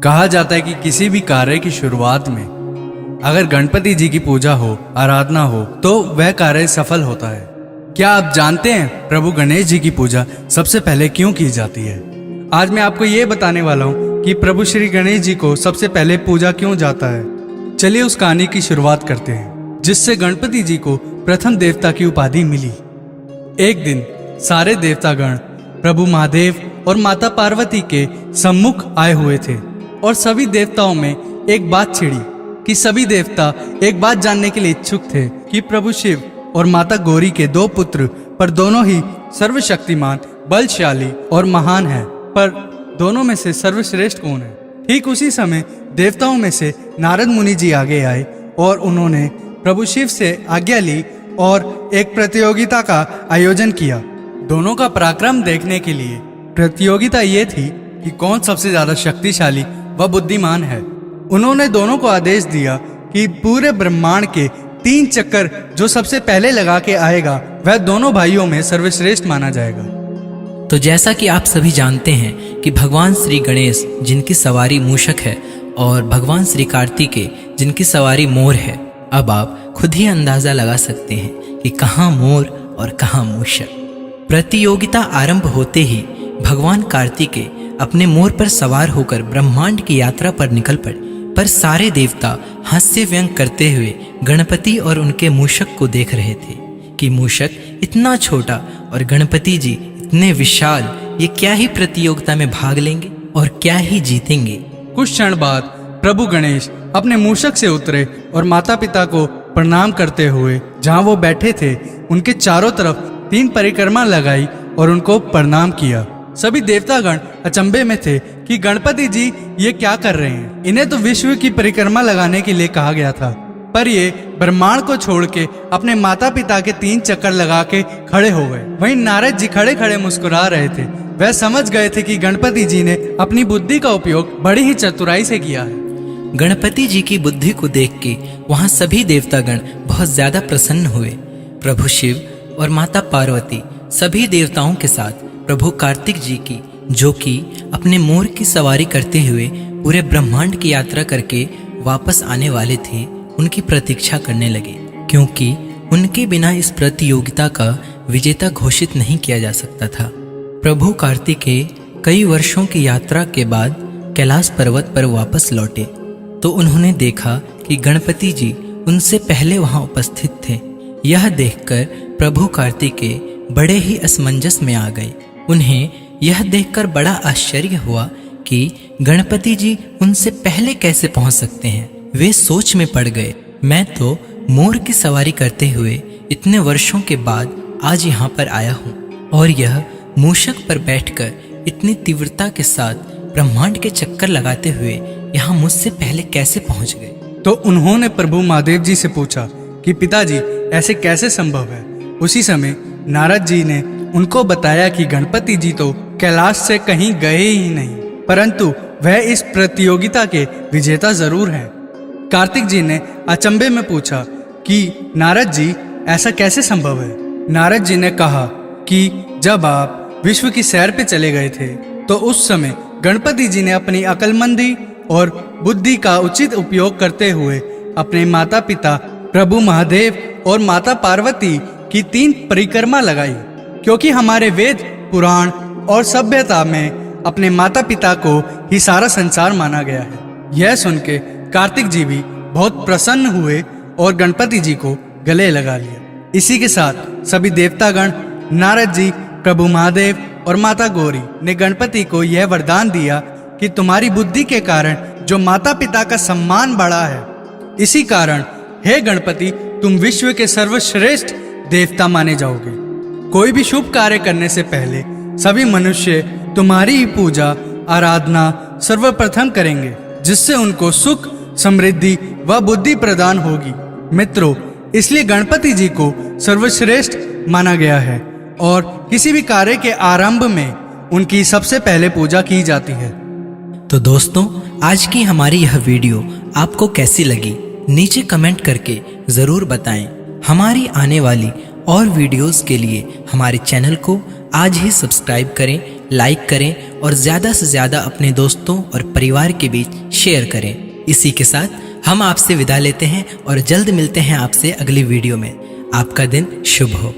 कहा जाता है कि किसी भी कार्य की शुरुआत में अगर गणपति जी की पूजा हो, आराधना हो, तो वह कार्य सफल होता है। क्या आप जानते हैं प्रभु गणेश जी की पूजा सबसे पहले क्यों की जाती है? आज मैं आपको ये बताने वाला हूँ कि प्रभु श्री गणेश जी को सबसे पहले पूजा क्यों जाता है। चलिए उस कहानी की शुरुआत करते हैं जिससे गणपति जी को प्रथम देवता की उपाधि मिली। एक दिन सारे देवतागण प्रभु महादेव और माता पार्वती के सम्मुख आए हुए थे और सभी देवताओं में एक बात छिड़ी कि सभी देवता एक बात जानने के लिए इच्छुक थे कि प्रभु शिव और माता गौरी के दो पुत्र पर दोनों ही सर्वशक्तिमान, बलशाली और महान हैं, पर दोनों में से सर्वश्रेष्ठ कौन है? ठीक उसी समय देवताओं में से नारद मुनि जी आगे आए और उन्होंने प्रभु शिव से आज्ञा ली और एक प्रतियोगिता का आयोजन किया। दोनों का पराक्रम देखने के लिए प्रतियोगिता ये थी कि कौन सबसे ज्यादा शक्तिशाली व बुद्धिमान है। उन्होंने दोनों को आदेश दिया कि पूरे ब्रह्मांड के 3 चक्कर जो सबसे पहले लगा के आएगा वह दोनों भाइयों में सर्वश्रेष्ठ माना जाएगा। तो जैसा कि आप सभी जानते हैं कि भगवान श्री गणेश जिनकी सवारी मूषक है और भगवान श्री कार्तिकेय जिनकी सवारी मोर है, अब आप खुद ही अंदाजा लगा सकते हैं कि कहाँ मोर और कहाँ मूषक। प्रतियोगिता आरंभ होते ही भगवान कार्तिकेय अपने मोर पर सवार होकर ब्रह्मांड की यात्रा पर निकल पड़े, पर सारे देवता हास्य व्यंग करते हुए गणपति और उनके मूषक को देख रहे थे कि मूषक इतना छोटा और गणपति जी इतने विशाल, ये क्या ही प्रतियोगिता में भाग लेंगे और क्या ही जीतेंगे। कुछ क्षण बाद प्रभु गणेश अपने मूषक से उतरे और माता पिता को प्रणाम करते हुए जहाँ वो बैठे थे उनके चारों तरफ 3 परिक्रमा लगाई और उनको प्रणाम किया। सभी देवतागण अचंभे में थे कि गणपति जी ये क्या कर रहे हैं। इन्हें तो विश्व की परिक्रमा लगाने के लिए कहा गया था, पर ये ब्रह्मांड को छोड़ के अपने माता पिता के 3 चक्कर लगा के खड़े हो गए। वहीं नारद जी खड़े खड़े मुस्कुरा रहे थे। वह समझ गए थे कि गणपति जी ने अपनी बुद्धि का उपयोग बड़ी ही चतुराई से किया है। गणपति जी की बुद्धि को देख के वहाँ सभी देवतागण बहुत ज्यादा प्रसन्न हुए। प्रभु शिव और माता पार्वती सभी देवताओं के साथ प्रभु कार्तिक जी की, जो कि अपने मोर की सवारी करते हुए पूरे ब्रह्मांड की यात्रा करके वापस आने वाले थे, उनकी प्रतीक्षा करने लगे, क्योंकि उनके बिना इस प्रतियोगिता का विजेता घोषित नहीं किया जा सकता था। प्रभु कार्तिकेय कई वर्षों की यात्रा के बाद कैलाश पर्वत पर वापस लौटे तो उन्होंने देखा कि गणपति जी उनसे पहले वहां उपस्थित थे। यह देखकर प्रभु कार्तिकेय बड़े ही असमंजस में आ गए। उन्हें यह देखकर बड़ा आश्चर्य हुआ कि गणपति जी उनसे पहले कैसे पहुंच सकते हैं। वे सोच में पड़ गए, मैं तो मोर की सवारी करते हुए इतने वर्षों के बाद आज यहाँ पर आया हूँ और यह मूषक पर बैठकर इतनी तीव्रता के साथ ब्रह्मांड के चक्कर लगाते हुए यहाँ मुझसे पहले कैसे पहुँच गए। तो उन्होंने प्रभु महादेव जी से पूछा कि पिताजी ऐसे कैसे संभव है। उसी समय नारद जी ने उनको बताया कि गणपति जी तो कैलाश से कहीं गए ही नहीं, परंतु वह इस प्रतियोगिता के विजेता जरूर हैं। कार्तिक जी ने अचंभे में पूछा कि नारद जी ऐसा कैसे संभव है। नारद जी ने कहा कि जब आप विश्व की सैर पे चले गए थे तो उस समय गणपति जी ने अपनी अक्लमंदी और बुद्धि का उचित उपयोग करते हुए अपने माता पिता प्रभु महादेव और माता पार्वती की 3 परिक्रमा लगाई, क्योंकि हमारे वेद, पुराण और सभ्यता में अपने माता पिता को ही सारा संसार माना गया है। यह सुन के कार्तिक जी भी बहुत प्रसन्न हुए और गणपति जी को गले लगा लिया। इसी के साथ सभी देवतागण, नारद जी, प्रभु महादेव और माता गौरी ने गणपति को यह वरदान दिया कि तुम्हारी बुद्धि के कारण जो माता पिता का सम्मान बढ़ा है, इसी कारण हे गणपति तुम विश्व के सर्वश्रेष्ठ देवता माने जाओगे। कोई भी शुभ कार्य करने से पहले सभी मनुष्य तुम्हारी ही पूजा, आराधना सर्वप्रथम करेंगे, जिससे उनको सुख, समृद्धि व बुद्धि प्रदान होगी। मित्रों, इसलिए गणपति जी को सर्वश्रेष्ठ माना गया है और किसी भी कार्य के आरंभ में उनकी सबसे पहले पूजा की जाती है। तो दोस्तों, आज की हमारी यह वीडियो आपको कैसी लगी नीचे कमेंट करके ज़रूर बताएं। हमारी आने वाली और वीडियोस के लिए हमारे चैनल को आज ही सब्सक्राइब करें, लाइक करें और ज़्यादा से ज़्यादा अपने दोस्तों और परिवार के बीच शेयर करें। इसी के साथ हम आपसे विदा लेते हैं और जल्द मिलते हैं आपसे अगली वीडियो में। आपका दिन शुभ हो।